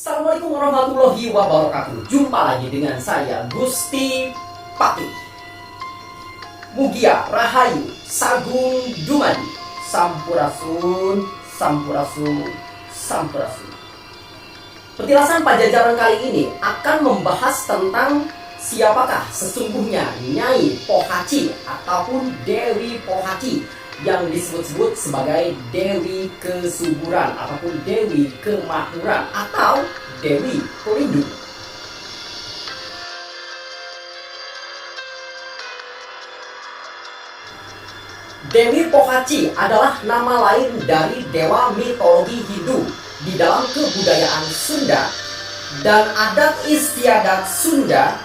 Assalamualaikum warahmatullahi wabarakatuh. Jumpa lagi dengan saya Gusti Pati. Mugia Rahayu Sagung Dumadi Sampurasun Sampurasun Sampurasun. Petilasan Pajajaran kali ini akan membahas tentang siapakah sesungguhnya Nyai Pohaci ataupun Dewi Pohaci yang disebut-sebut sebagai Dewi Kesuburan ataupun Dewi Kemakmuran atau Dewi Pelindung. Dewi Pohaci adalah nama lain dari dewa mitologi Hindu di dalam kebudayaan Sunda dan adat istiadat Sunda.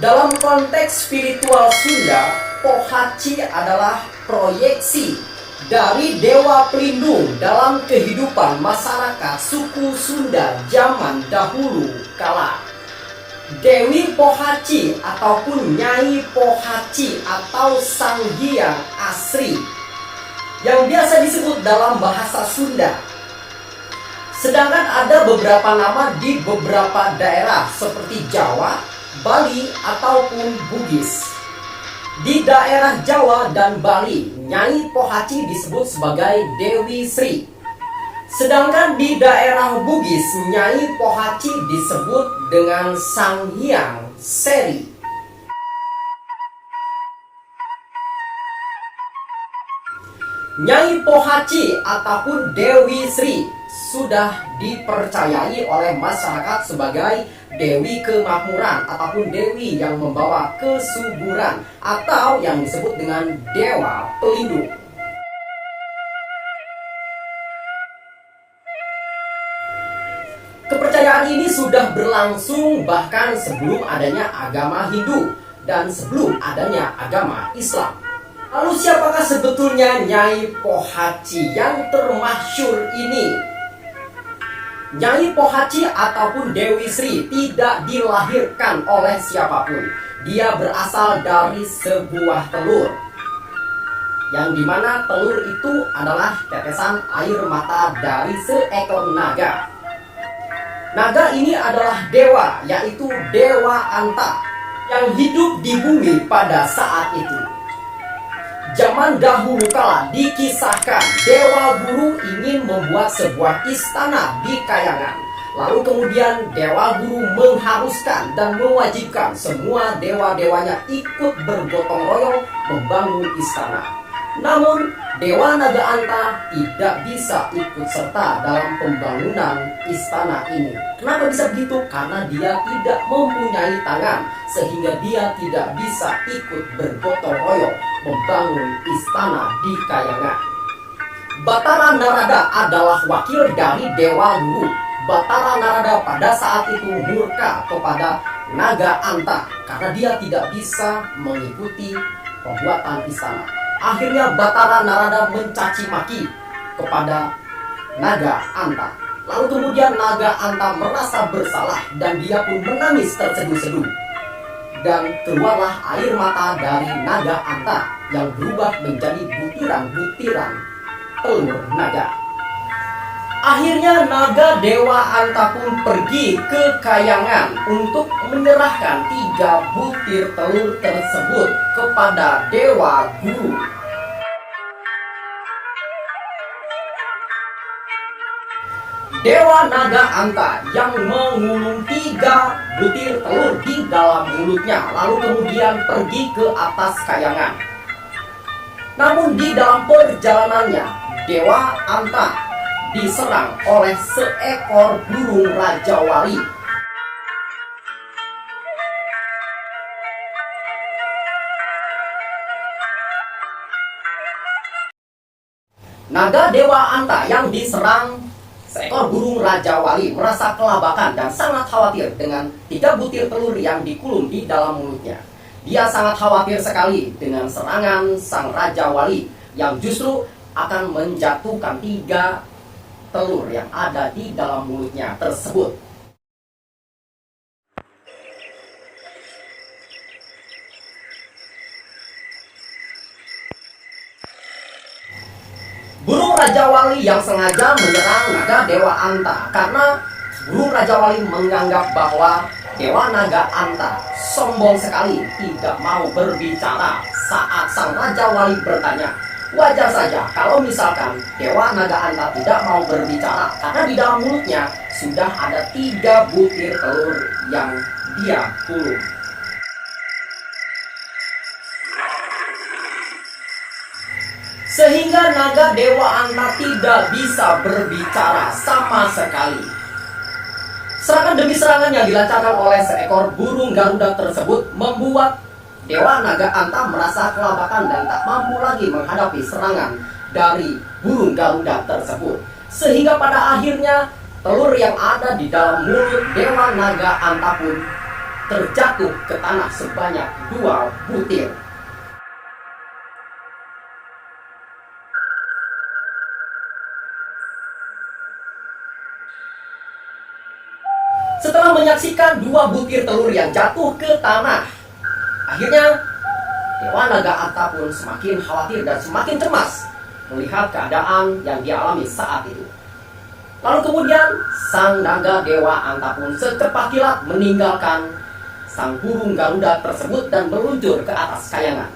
Dalam konteks spiritual Sunda, Pohaci adalah proyeksi dari dewa pelindung dalam kehidupan masyarakat suku Sunda zaman dahulu kala. Dewi Pohaci ataupun Nyai Pohaci atau Sang Hyang Asri yang biasa disebut dalam bahasa Sunda. Sedangkan ada beberapa nama di beberapa daerah seperti Jawa, Bali ataupun Bugis. Di daerah Jawa dan Bali, Nyai Pohaci disebut sebagai Dewi Sri. Sedangkan di daerah Bugis, Nyai Pohaci disebut dengan Sang Hyang Seri. Nyai Pohaci ataupun Dewi Sri sudah dipercayai oleh masyarakat sebagai Dewi Kemakmuran ataupun Dewi yang membawa kesuburan atau yang disebut dengan Dewa Pelindung. Kepercayaan ini sudah berlangsung bahkan sebelum adanya agama Hindu dan sebelum adanya agama Islam. Lalu siapakah sebetulnya Nyai Pohaci yang termasyhur ini? Nyai Pohaci ataupun Dewi Sri tidak dilahirkan oleh siapapun. Dia berasal dari sebuah telur, yang dimana telur itu adalah tetesan air mata dari seekor naga. Naga ini adalah dewa, yaitu Dewa Anta, yang hidup di bumi pada saat itu. Zaman dahulu kala dikisahkan Dewa Guru ingin membuat sebuah istana di Kayangan. Lalu kemudian Dewa Guru mengharuskan dan mewajibkan semua dewa-dewanya ikut bergotong royong membangun istana. Namun Dewa Naga Anta tidak bisa ikut serta dalam pembangunan istana ini. Kenapa bisa begitu? Karena dia tidak mempunyai tangan, sehingga dia tidak bisa ikut bergotong royong membangun istana di Kayangan. Batara Narada adalah wakil dari Dewa Guru. Batara Narada pada saat itu murka kepada Naga Anta karena dia tidak bisa mengikuti pembuatan istana. Akhirnya Batara Narada mencaci maki kepada Naga Anta. Lalu kemudian Naga Anta merasa bersalah dan dia pun menangis terseduh-seduh. Dan keluarlah air mata dari Naga Anta yang berubah menjadi butiran-butiran telur naga. Akhirnya naga Dewa Anta pun pergi ke Kayangan untuk menyerahkan 3 butir telur tersebut kepada Dewa Guru. Dewa Naga Anta yang mengulung 3 butir telur di dalam mulutnya, lalu kemudian pergi ke atas Kayangan. Namun di dalam perjalanannya, Dewa Anta diserang oleh seekor burung rajawali. Naga Dewa Anta yang diserang seekor burung rajawali merasa kelabakan dan sangat khawatir dengan 3 butir telur yang dikulum di dalam mulutnya. Dia sangat khawatir sekali dengan serangan sang rajawali yang justru akan menjatuhkan 3 telur yang ada di dalam mulutnya tersebut. Burung Raja Wali yang sengaja menyerang naga Dewa Anta karena Burung Raja Wali menganggap bahwa Dewa Naga Anta sombong sekali, tidak mau berbicara saat sang Raja Wali bertanya. Wajar saja kalau misalkan Dewa Naga Anta tidak mau berbicara, karena di dalam mulutnya sudah ada 3 butir telur yang dia gulung. Sehingga naga Dewa Anta tidak bisa berbicara sama sekali. Serangan demi serangan yang dilancarkan oleh seekor burung Garuda tersebut membuat Dewa Naga Anta merasa kelabakan dan tak mampu lagi menghadapi serangan dari burung Garuda tersebut. Sehingga pada akhirnya telur yang ada di dalam mulut Dewa Naga Anta pun terjatuh ke tanah sebanyak 2 butir. Setelah menyaksikan 2 butir telur yang jatuh ke tanah, akhirnya Dewa Naga Anta pun semakin khawatir dan semakin cemas melihat keadaan yang dialami saat itu. Lalu kemudian sang naga Dewa Anta pun secepat kilat meninggalkan sang burung Garuda tersebut dan meluncur ke atas kayangan.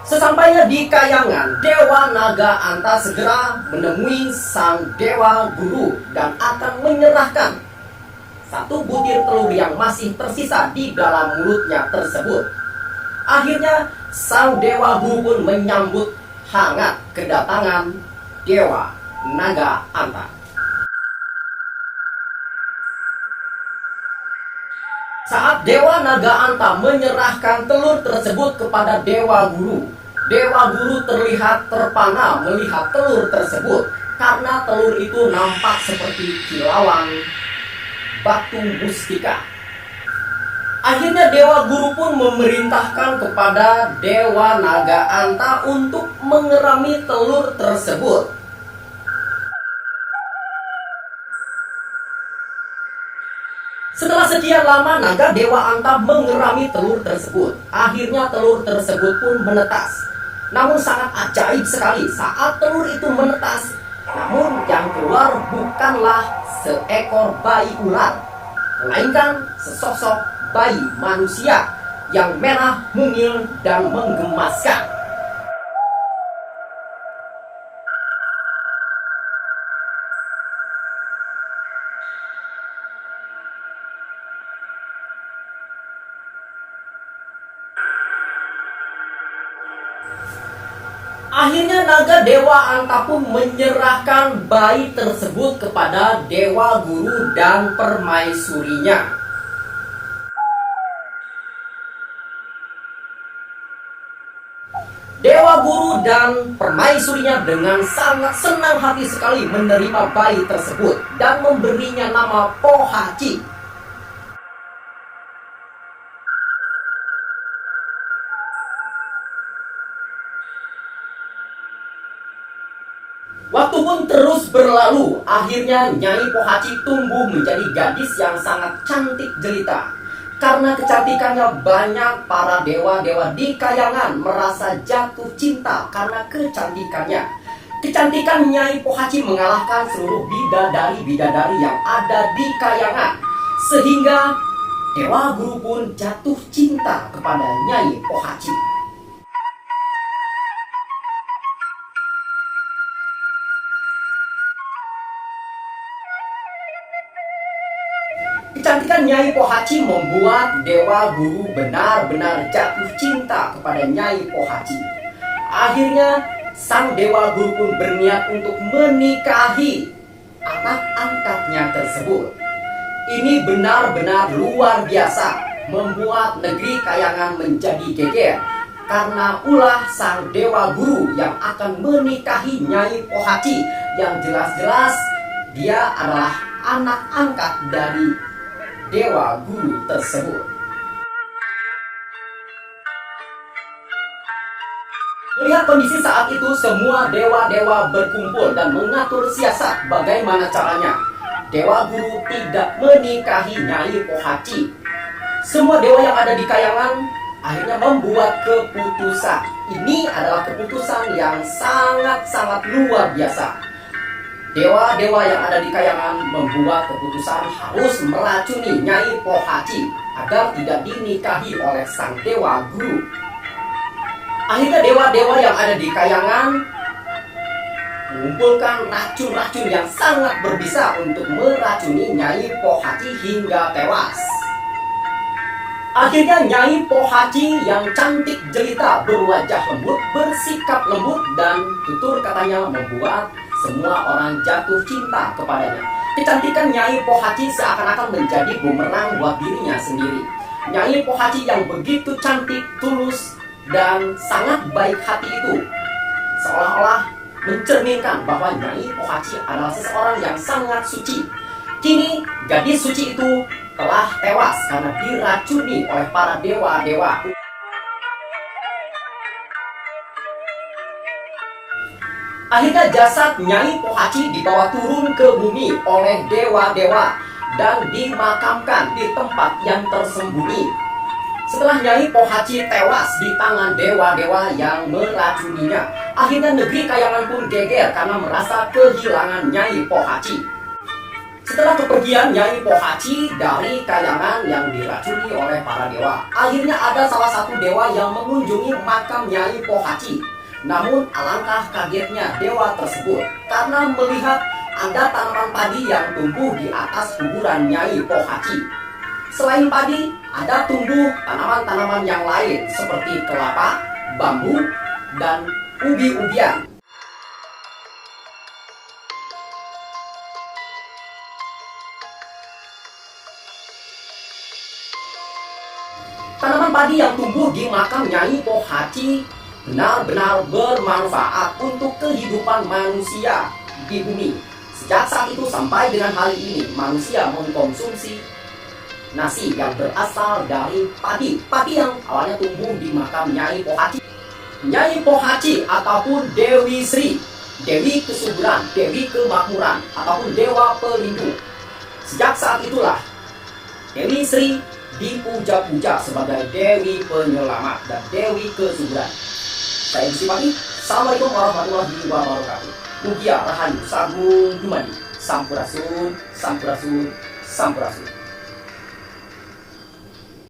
Sesampainya di kayangan, Dewa Naga Anta segera menemui sang Dewa Guru dan akan menyerahkan 1 butir telur yang masih tersisa di dalam mulutnya tersebut. Akhirnya sang Dewa Guru pun menyambut hangat kedatangan Dewa Naga Anta. Saat Dewa Naga Anta menyerahkan telur tersebut kepada Dewa Guru, Dewa Guru terlihat terpana melihat telur tersebut karena telur itu nampak seperti kilauan batu mustika. Akhirnya Dewa Guru pun memerintahkan kepada Dewa Naga Anta untuk mengerami telur tersebut. Setelah sekian lama naga Dewa Anta mengerami telur tersebut. Akhirnya telur tersebut pun menetas. Namun sangat ajaib sekali saat telur itu menetas, namun yang keluar bukanlah seekor bayi ular, melainkan sesosok bayi manusia yang merah mungil dan menggemaskan. Akhirnya naga Dewa Anta pun menyerahkan bayi tersebut kepada Dewa Guru dan permaisurinya. Dewa Guru dan permaisurinya dengan sangat senang hati sekali menerima bayi tersebut dan memberinya nama Pohaci. Waktu pun terus berlalu, akhirnya Nyai Pohaci tumbuh menjadi gadis yang sangat cantik jelita. Karena kecantikannya, banyak para dewa-dewa di kayangan merasa jatuh cinta karena kecantikannya. Kecantikan Nyai Pohaci mengalahkan seluruh bidadari-bidadari yang ada di kayangan. Sehingga Dewa Guru pun jatuh cinta kepada Nyai Pohaci. Kecantikan Nyai Pohaci membuat Dewa Guru benar-benar jatuh cinta kepada Nyai Pohaci. Akhirnya sang Dewa Guru pun berniat untuk menikahi anak angkatnya tersebut. Ini benar-benar luar biasa, membuat negeri kayangan menjadi geger karena ulah sang Dewa Guru yang akan menikahi Nyai Pohaci, yang jelas-jelas dia adalah anak angkat dari Dewa Guru tersebut. Melihat kondisi saat itu, semua dewa-dewa berkumpul dan mengatur siasat bagaimana caranya Dewa Guru tidak menikahi Nyai Pohaci. Semua dewa yang ada di kayangan akhirnya membuat keputusan. Ini adalah keputusan yang sangat-sangat luar biasa. Dewa-dewa yang ada di Kayangan membuat keputusan harus meracuni Nyai Pohaci agar tidak dinikahi oleh sang dewa guru. Akhirnya dewa-dewa yang ada di Kayangan mengumpulkan racun-racun yang sangat berbisa untuk meracuni Nyai Pohaci hingga tewas. Akhirnya Nyai Pohaci yang cantik jelita, berwajah lembut, bersikap lembut, dan tutur katanya membuat semua orang jatuh cinta kepadanya. Kecantikan Nyai Pohaci seakan-akan menjadi bumerang buat dirinya sendiri. Nyai Pohaci yang begitu cantik, tulus, dan sangat baik hati itu seolah-olah mencerminkan bahwa Nyai Pohaci adalah seseorang yang sangat suci. Kini gadis suci itu telah tewas karena diracuni oleh para dewa-dewa. Akhirnya jasad Nyai Pohaci dibawa turun ke bumi oleh dewa-dewa dan dimakamkan di tempat yang tersembunyi. Setelah Nyai Pohaci tewas di tangan dewa-dewa yang meracuninya, akhirnya negeri Kayangan pun geger karena merasa kehilangan Nyai Pohaci. Setelah kepergian Nyai Pohaci dari Kayangan yang diracuni oleh para dewa, akhirnya ada salah satu dewa yang mengunjungi makam Nyai Pohaci. Namun alangkah kagetnya dewa tersebut karena melihat ada tanaman padi yang tumbuh di atas kuburan Nyai Pohaci. Selain padi, ada tumbuh tanaman-tanaman yang lain seperti kelapa, bambu, dan ubi-ubian. Tanaman padi yang tumbuh di makam Nyai Pohaci benar-benar bermanfaat untuk kehidupan manusia di bumi. Sejak saat itu sampai dengan hari ini, manusia mengkonsumsi nasi yang berasal dari padi. Padi yang awalnya tumbuh di makam Nyai Pohaci. Nyai Pohaci ataupun Dewi Sri, Dewi Kesuburan, Dewi Kemakmuran, ataupun Dewa Pelindung. Sejak saat itulah Dewi Sri dipuja-puja sebagai Dewi Penyelamat dan Dewi Kesuburan. Saya Gusti Pati, Assalamualaikum warahmatullahi wabarakatuh. Mugia Rahayu Sagung Dumadi, Sampurasun, Sampurasun, Sampurasun.